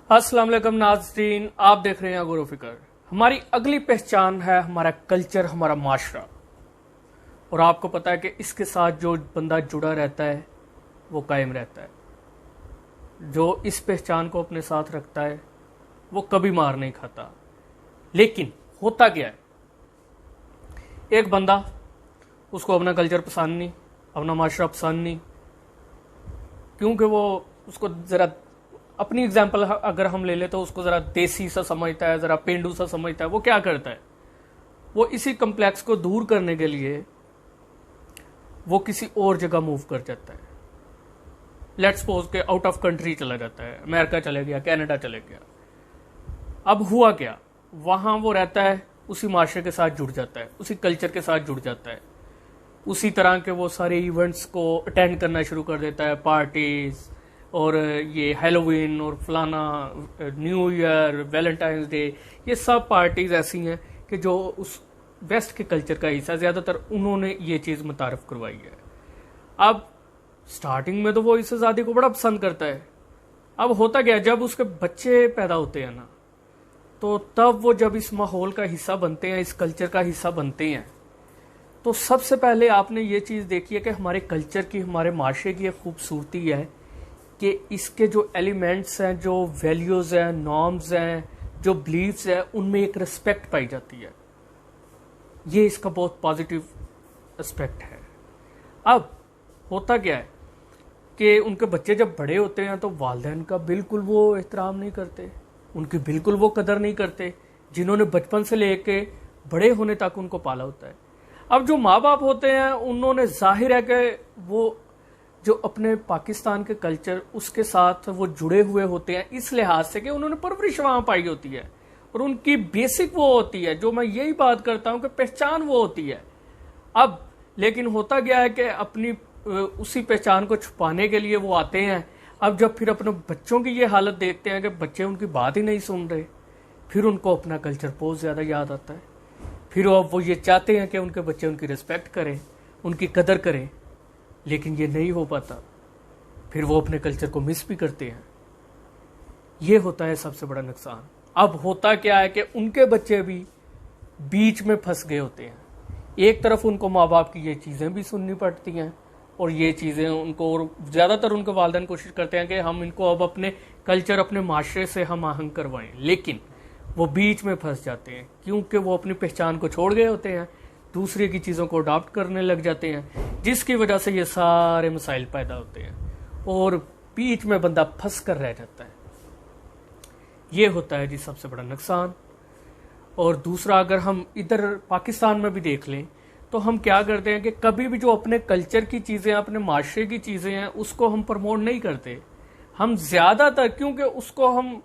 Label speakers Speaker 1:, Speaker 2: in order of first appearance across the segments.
Speaker 1: السلام علیکم ناظرین، آپ دیکھ رہے ہیں غور و فکر۔ ہماری اگلی پہچان ہے ہمارا کلچر، ہمارا معاشرہ، اور آپ کو پتا ہے کہ اس کے ساتھ جو بندہ جڑا رہتا ہے وہ قائم رہتا ہے۔ جو اس پہچان کو اپنے ساتھ رکھتا ہے وہ کبھی مار نہیں کھاتا۔ لیکن ہوتا کیا ہے، ایک بندہ، اس کو اپنا کلچر پسند نہیں، اپنا معاشرہ پسند نہیں، کیونکہ وہ اس کو ذرا اپنی اگزامپل اگر ہم لے لیں تو اس کو ذرا دیسی سا سمجھتا ہے، ذرا پینڈو سا سمجھتا ہے۔ وہ کیا کرتا ہے، وہ اسی کمپلیکس کو دور کرنے کے لیے وہ کسی اور جگہ موو کر جاتا ہے۔ لیٹ سپوز کہ آؤٹ آف کنٹری چلا جاتا ہے، امریکہ چلے گیا، کینیڈا چلے گیا۔ اب ہوا کیا، وہاں وہ رہتا ہے، اسی معاشرے کے ساتھ جڑ جاتا ہے، اسی کلچر کے ساتھ جڑ جاتا ہے، اسی طرح کے وہ سارے ایونٹس کو اٹینڈ کرنا شروع کر دیتا ہے، پارٹیز اور یہ ہیلووین اور فلانا، نیو ایئر، ویلنٹائنس ڈے، یہ سب پارٹیز ایسی ہیں کہ جو اس ویسٹ کے کلچر کا حصہ، زیادہ تر انہوں نے یہ چیز متعارف کروائی ہے۔ اب سٹارٹنگ میں تو وہ اس آزادی کو بڑا پسند کرتا ہے۔ اب ہوتا گیا، جب اس کے بچے پیدا ہوتے ہیں نا، تو تب وہ جب اس ماحول کا حصہ بنتے ہیں، اس کلچر کا حصہ بنتے ہیں، تو سب سے پہلے آپ نے یہ چیز دیکھی ہے کہ ہمارے کلچر کی، ہمارے معاشرے کی ایک خوبصورتی ہے کہ اس کے جو ایلیمنٹس ہیں، جو ویلیوز ہیں، نارمز ہیں، جو بلیفز ہیں، ان میں ایک ریسپیکٹ پائی جاتی ہے۔ یہ اس کا بہت پازیٹیو اسپیکٹ ہے۔ اب ہوتا کیا ہے کہ ان کے بچے جب بڑے ہوتے ہیں تو والدین کا بالکل وہ احترام نہیں کرتے، ان کی بالکل وہ قدر نہیں کرتے جنہوں نے بچپن سے لے کے بڑے ہونے تک ان کو پالا ہوتا ہے۔ اب جو ماں باپ ہوتے ہیں، انہوں نے ظاہر ہے کہ وہ جو اپنے پاکستان کے کلچر، اس کے ساتھ وہ جڑے ہوئے ہوتے ہیں اس لحاظ سے کہ انہوں نے پرورش وہاں پائی ہوتی ہے، اور ان کی بیسک وہ ہوتی ہے، جو میں یہی بات کرتا ہوں کہ پہچان وہ ہوتی ہے۔ اب لیکن ہوتا گیا ہے کہ اپنی اسی پہچان کو چھپانے کے لیے وہ آتے ہیں۔ اب جب پھر اپنے بچوں کی یہ حالت دیکھتے ہیں کہ بچے ان کی بات ہی نہیں سن رہے، پھر ان کو اپنا کلچر بہت زیادہ یاد آتا ہے۔ پھر اب وہ یہ چاہتے ہیں کہ ان کے بچے ان کی ریسپیکٹ کریں، ان کی قدر کریں، لیکن یہ نہیں ہو پاتا۔ پھر وہ اپنے کلچر کو مس بھی کرتے ہیں۔ یہ ہوتا ہے سب سے بڑا نقصان۔ اب ہوتا کیا ہے کہ ان کے بچے بھی بیچ میں پھنس گئے ہوتے ہیں۔ ایک طرف ان کو ماں باپ کی یہ چیزیں بھی سننی پڑتی ہیں، اور یہ چیزیں ان کو، اور زیادہ تر ان کے والدین کوشش کرتے ہیں کہ ہم ان کو اب اپنے کلچر، اپنے معاشرے سے ہم آہنگ کروائیں، لیکن وہ بیچ میں پھنس جاتے ہیں کیونکہ وہ اپنی پہچان کو چھوڑ گئے ہوتے ہیں، دوسرے کی چیزوں کو اڈاپٹ کرنے لگ جاتے ہیں، جس کی وجہ سے یہ سارے مسائل پیدا ہوتے ہیں اور بیچ میں بندہ پھنس کر رہ جاتا ہے۔ یہ ہوتا ہے جی سب سے بڑا نقصان۔ اور دوسرا، اگر ہم ادھر پاکستان میں بھی دیکھ لیں تو ہم کیا کرتے ہیں کہ کبھی بھی جو اپنے کلچر کی چیزیں، اپنے معاشرے کی چیزیں ہیں، اس کو ہم پروموٹ نہیں کرتے۔ ہم زیادہ تر، کیونکہ اس کو ہم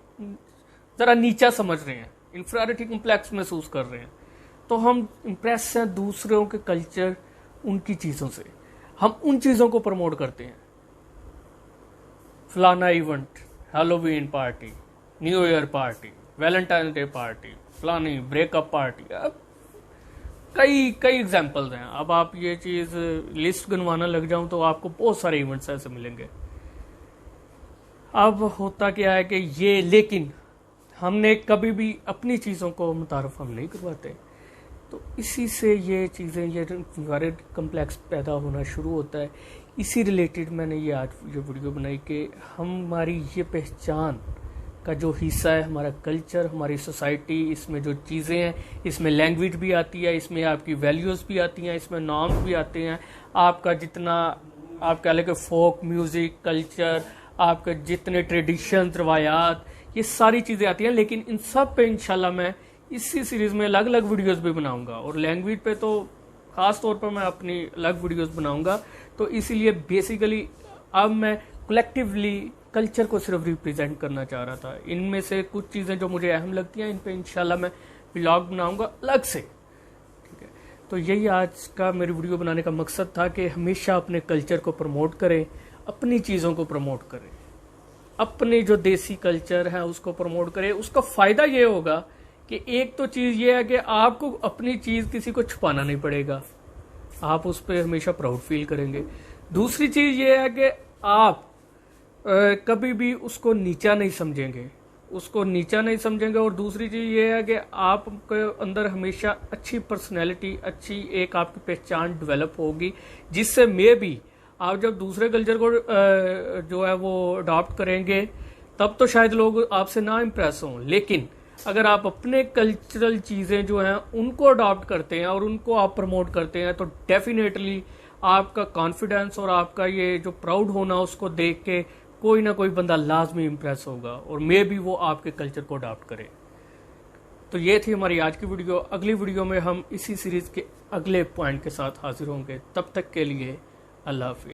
Speaker 1: ذرا نیچا سمجھ رہے ہیں، انفیریٹی کمپلیکس محسوس کر رہے ہیں، تو ہم امپریس ہیں دوسروں کے کلچر، ان کی چیزوں سے، ہم ان چیزوں کو پروموٹ کرتے ہیں۔ فلانا event, Halloween party, new year party, Valentine day party, فلانی بریک اپ پارٹی، اب کئی ایگزامپلز ہیں۔ اب آپ یہ چیز لسٹ گنوانا لگ جاؤں تو آپ کو بہت سارے ایونٹس ایسے ملیں گے۔ اب ہوتا کیا ہے کہ یہ، لیکن ہم نے کبھی بھی اپنی چیزوں کو متعارف ہم نہیں کرواتے، تو اسی سے یہ چیزیں، یہ کمپلیکس پیدا ہونا شروع ہوتا ہے۔ اسی ریلیٹڈ میں نے یہ آج یہ ویڈیو بنائی کہ ہماری یہ پہچان کا جو حصہ ہے، ہمارا کلچر، ہماری سوسائٹی، اس میں جو چیزیں ہیں، اس میں لینگویج بھی آتی ہے، اس میں آپ کی ویلیوز بھی آتی ہیں، اس میں نارمز بھی آتے ہیں، آپ کا جتنا، آپ کہہ لیں کہ فوک میوزک کلچر، آپ کے جتنے ٹریڈیشن، روایات، یہ ساری چیزیں آتی ہیں۔ لیکن ان سب پہ انشاءاللہ میں اسی سیریز میں الگ الگ ویڈیوز بھی بناؤں گا، اور لینگویج پہ تو خاص طور پر میں اپنی الگ ویڈیوز بناؤں گا۔ تو اسی لیے بیسیکلی اب میں کلیکٹیولی کلچر کو صرف ریپریزینٹ کرنا چاہ رہا تھا۔ ان میں سے کچھ چیزیں جو مجھے اہم لگتی ہیں، ان پہ انشاءاللہ میں ولاگ بناؤں گا الگ سے، ٹھیک ہے۔ تو یہی آج کا میری ویڈیو بنانے کا مقصد تھا کہ ہمیشہ اپنے کلچر کو پروموٹ کریں، اپنی چیزوں کو پروموٹ کریں، اپنے جو دیسی کلچر ہے اس کو پروموٹ کریں۔ اس کا فائدہ یہ ہوگا کہ ایک تو چیز یہ ہے کہ آپ کو اپنی چیز کسی کو چھپانا نہیں پڑے گا، آپ اس پہ ہمیشہ پراؤڈ فیل کریں گے۔ دوسری چیز یہ ہے کہ آپ کبھی بھی اس کو نیچا نہیں سمجھیں گے، اس کو نیچا نہیں سمجھیں گے. اور دوسری چیز یہ ہے کہ آپ کے اندر ہمیشہ اچھی پرسنالٹی، اچھی ایک آپ کی پہچان ڈیولپ ہوگی، جس سے میں بھی آپ جب دوسرے کلچر کو جو ہے وہ اڈاپٹ کریں گے تب تو شاید لوگ آپ سے نہ امپریس ہوں، لیکن اگر آپ اپنے کلچرل چیزیں جو ہیں ان کو اڈاپٹ کرتے ہیں اور ان کو آپ پروموٹ کرتے ہیں تو ڈیفینیٹلی آپ کا کانفیڈنس اور آپ کا یہ جو پراؤڈ ہونا اس کو دیکھ کے کوئی نہ کوئی بندہ لازمی امپریس ہوگا اور میں بھی وہ آپ کے کلچر کو اڈاپٹ کرے. تو یہ تھی ہماری آج کی ویڈیو. اگلی ویڈیو میں ہم اسی سیریز کے اگلے پوائنٹ کے ساتھ حاضر ہوں گے. تب تک کے لیے اللہ حافظ.